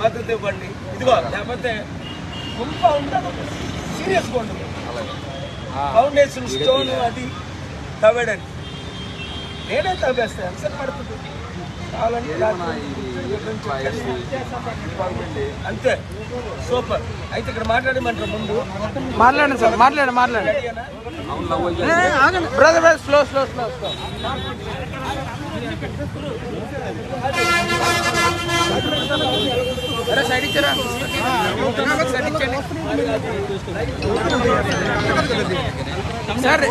మద్దతు ఇవ్వండి. ఇదిగో లేకపోతే గుంప ఉంటుంది, సీరియస్గా ఉంటుంది. ఫౌండేషన్ స్టోన్ అది తవ్వడానికి నేనే తవ్వేస్తాను, ఎంత పడుతుంది అంతే. సూపర్. అయితే ఇక్కడ మాట్లాడమంటారు ముందు మాట్లాడండి సార్, మాట్లాడండి. Brother slow slow slow slow side ఇచ్చారా? సైడ్ ఇచ్చండి సార్.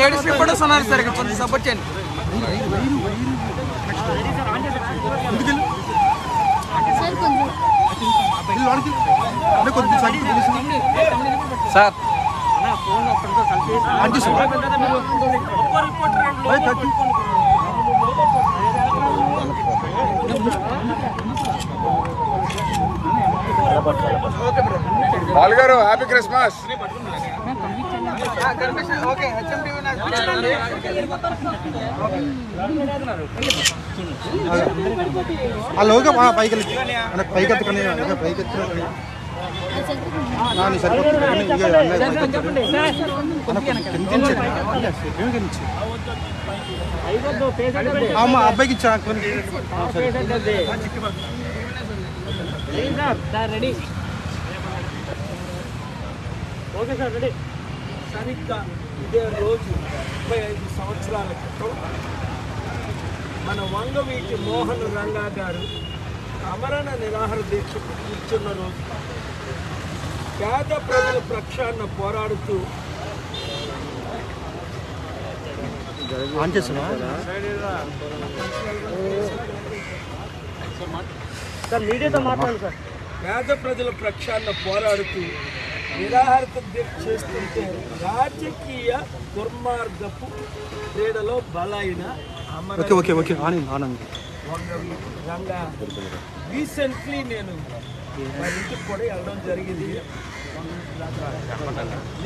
లేడీస్ ఫోటోస్ ఉన్నారు సార్, ఇక్కడ కొంచెం సపోర్ట్ చేయండి సార్. బాలుగారు హ్యాపీ క్రిస్మస్. పైకి అబ్బాయికి ఇచ్చా రెడీ. Okay sir, ready. సరిగ్గా ఇదే రోజు 35 సంవత్సరాల క్రితం మన వంగవీటి మోహన్ రంగా గారు అమరణ నిరాహార దీక్ష కూర్చున్న రోజు పేద ప్రజల పక్షాన పోరాడుతూ మీడియాతో మాట్లాడండి సార్. పేద ప్రజల పక్షాన పోరాడుతూ నిరాహార దీక్ష చేస్తుంటే రాజకీయ దుర్మార్గపు క్రీడలో బలైన రంగా రీసెంట్లీ నేను మా ఇంటికి కూడా వెళ్ళడం జరిగింది.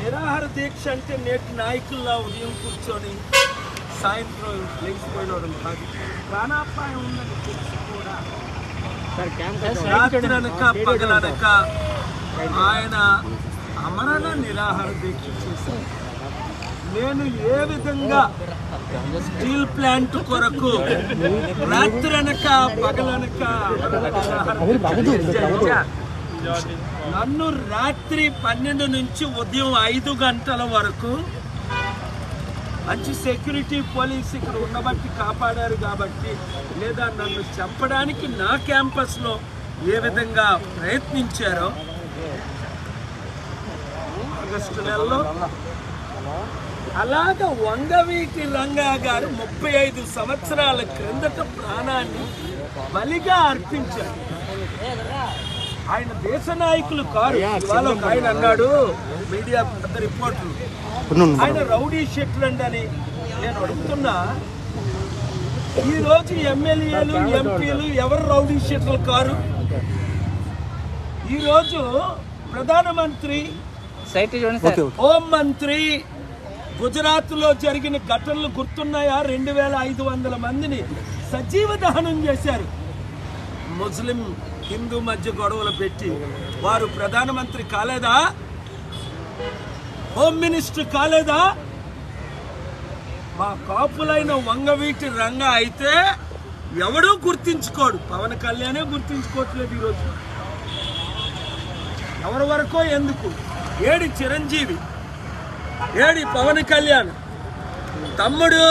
నిరాహార దీక్ష అంటే నేటి నాయకుల్లా ఉదయం కూర్చొని సాయంత్రం లేచిపోయినవడం కాదు. ప్రాణాపాయం ఉందని తెలిసి కూడా రాత్రనక పగలనక ఆయన అమరణ నిరాహార దీక్ష చేశారు. నేను ఏ విధంగా స్టీల్ ప్లాంట్ కొరకు రాత్రనక పగలనక నన్ను రాత్రి 12 నుంచి ఉదయం 5 గంటల వరకు మంచి సెక్యూరిటీ పోలీస్ ఇక్కడ ఉండబట్టి కాపాడారు కాబట్టి, లేదా నన్ను చంపడానికి నా క్యాంపస్లో ఏ విధంగా ప్రయత్నించారో ఆగస్టు నెలలో అలాగ వంగవీటి రంగా గారు 35 సంవత్సరాల క్రిందట ప్రాణాన్ని బలిగా అర్పించారు. ఆయన దేశ నాయకులు కారు. ఇవాళ ఆయన అన్నాడు, మీడియా పెద్ద రిపోర్టర్లు, ఆయన రౌడీ షెట్లండ్ అని. నేను అడుగుతున్నా, ఈరోజు ఎమ్మెల్యేలు ఎంపీలు ఎవరు రౌడీ షెట్లు కారు? ఈరోజు ప్రధానమంత్రి, హోం మంత్రి గుజరాత్లో జరిగిన ఘటనలు గుర్తున్నాయా? 2500 మందిని సజీవ దహనం చేశారు. ముస్లిం హిందూ మధ్య గొడవలు పెట్టి. వారు ప్రధానమంత్రి కాలేదా? హోమ్ మినిస్టర్ కాలేదా? మా కాపులైన వంగవీటి రంగా అయితే ఎవడూ గుర్తించుకోడు. పవన్ కళ్యాణే గుర్తించుకోవట్లేదు ఈరోజు. ఎవరి వరకో ఎందుకు? ఏడి చిరంజీవి, ఏడి పవన్ కళ్యాణ్? తమ్ముడు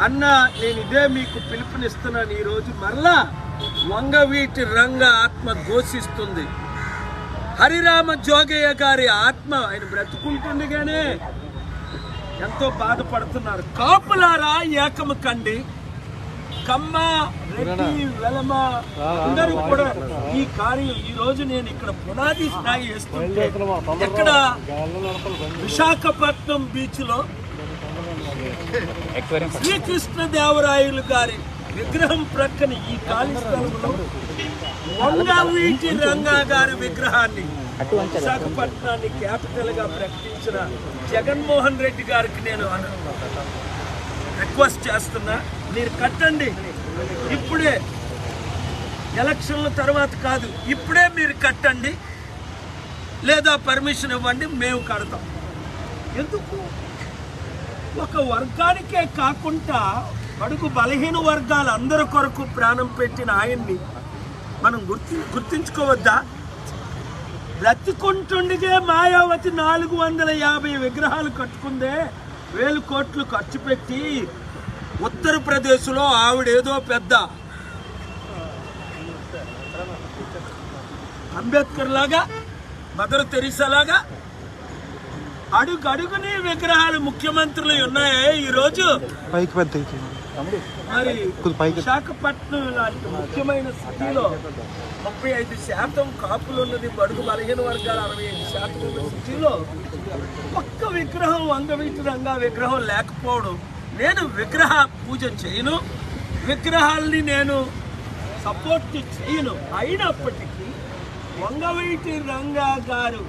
అన్న, నేను ఇదే మీకు పిలుపునిస్తున్నాను. ఈరోజు మరలా వంగవీటి రంగా ఆత్మ ఘోషిస్తుంది. హరిరామ జోగయ్య గారి ఆత్మ, ఆయన బ్రతుకుంటుండగానే ఎంతో బాధపడుతున్నారు. కాపులారా ఏకము కండి. కమ్మ, రెడ్డి, వెలమ అందరూ కూడా ఈ కార్యం ఈ రోజు నేను ఇక్కడ పునాది స్థాయి వేస్తుంటే, ఇక్కడ విశాఖపట్నం బీచ్ లో శ్రీకృష్ణదేవరాయలు గారి విగ్రహం ప్రక్కన ఈ ఖాళీ స్థలంలో వంగవీటి రంగా గారి విగ్రహాన్ని విశాఖపట్నాన్ని క్యాపిటల్ గా ప్రకటించిన జగన్మోహన్ రెడ్డి గారికి నేను రిక్వెస్ట్ చేస్తున్నా, మీరు కట్టండి. ఇప్పుడే ఎలక్షన్ల తర్వాత కాదు, ఇప్పుడే మీరు కట్టండి లేదా పర్మిషన్ ఇవ్వండి, మేము కడతాం. ఎందుకు? ఒక వర్గానికే కాకుండా బడుగు బలహీన వర్గాలు అందరి కొరకు ప్రాణం పెట్టిన ఆయన్ని మనం గుర్తించుకోవద్దా? బ్రతికుంటుండిగే మాయావతి 450 విగ్రహాలు కట్టుకుందే, 1000 కోట్లు ఖర్చు పెట్టి. ఉత్తరప్రదేశ్లో ఆవిడేదో పెద్ద అంబేద్కర్ లాగా, మదర్ తెరీసా లాగా అడుగడుగుని విగ్రహాలు ముఖ్యమంత్రులు ఉన్నాయే ఈరోజు. మరి విశాఖపట్నం లాంటి ముఖ్యమైన సిటీలో 35% కాపులు ఉన్నది, బడుగు బలహీన వర్గాలు 65% ఉన్న సిటీలో ఒక్క విగ్రహం, వంగవీటి రంగా విగ్రహం లేకపోవడం. నేను విగ్రహ పూజ చేయను, విగ్రహాల్ని నేను సపోర్ట్ చేయను. అయినప్పటికీ వంగవీటి రంగా గారు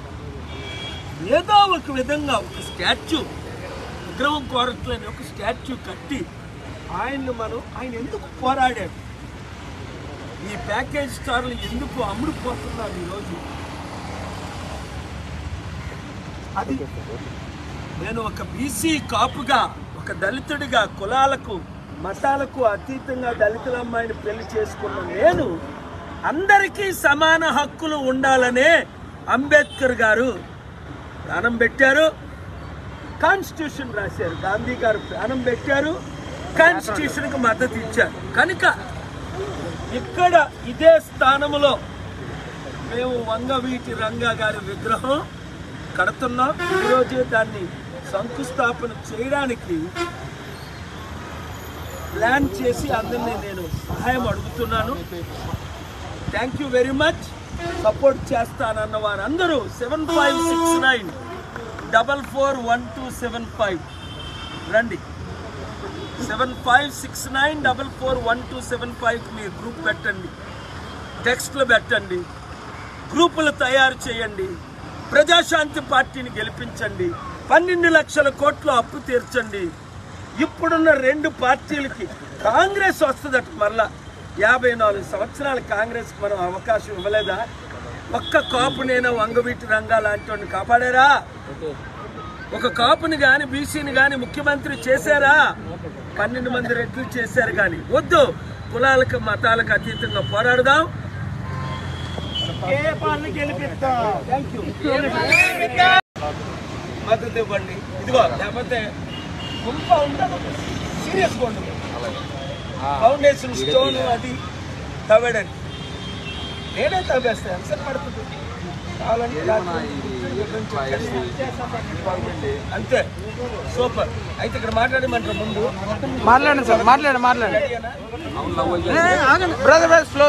ఏదో ఒక విధంగా ఒక స్టాచ్యూ, విగ్రహం కోరట్లని ఒక స్టాచ్యూ కట్టి ఆయన ఎందుకు పోరాడాడు? ఈ ప్యాకేజ్ స్టార్లు ఎందుకు అమ్ముడుపోతున్నారు ఈరోజు? అది నేను ఒక బీసీ కాపుగా, ఒక దళితుడిగా, కులాలకు మతాలకు అతీతంగా దళితుల అమ్మాయిని పెళ్లి చేసుకున్న నేను అందరికీ సమాన హక్కులు ఉండాలనే అంబేద్కర్ గారు ప్రాణం పెట్టారు, కాన్స్టిట్యూషన్ రాశారు. గాంధీ గారు ప్రాణం పెట్టారు, కాన్స్టిట్యూషన్కి మద్దతు ఇచ్చారు. కనుక ఇక్కడ ఇదే స్థానంలో మేము వంగవీటి రంగా గారి విగ్రహం కడుతున్నాం. ఈరోజే దాన్ని శంకుస్థాపన చేయడానికి ప్లాన్ చేసి అందరినీ నేను సహాయం అడుగుతున్నాను. Thank you very much. Support చేస్తానన్న వారందరూ 7569441275 రండి. 7569441275 మీ గ్రూప్ పెట్టండి, టెక్స్ట్లు పెట్టండి, గ్రూపులు తయారు చేయండి. ప్రజాశాంతి పార్టీని గెలిపించండి. 12 లక్షల కోట్లు అప్పు తీర్చండి. ఇప్పుడున్న 2 పార్టీలకి కాంగ్రెస్ వస్తుందట. మరలా 54 సంవత్సరాలు కాంగ్రెస్కి మనం అవకాశం ఇవ్వలేదా? ఒక్క కాపునైనా వంగవీటి రంగా లాంటి వాడిని కాపాడారా? ఒక కాపుని కానీ బీసీని కానీ ముఖ్యమంత్రి చేశారా? 12 మంది రెడ్లు చేశారు. కానీ వద్దు, కులాలకు మతాలకు అతీతంగా పోరాడదాం. మద్దతు ఇవ్వండి. ఇదిగో లేకపోతే గుంప ఉండదు, సీరియస్గా ఉండదు. ఫౌండేషన్ స్టోన్ అది తవ్వడండి, నేనే తవ్వేస్తాను. ఎంత పడుతుంది అంతే. సూపర్. అయితే ఇక్కడ మాట్లాడమంటారు ముందు మాట్లాడండి సార్, మాట్లాడండి. Brother slow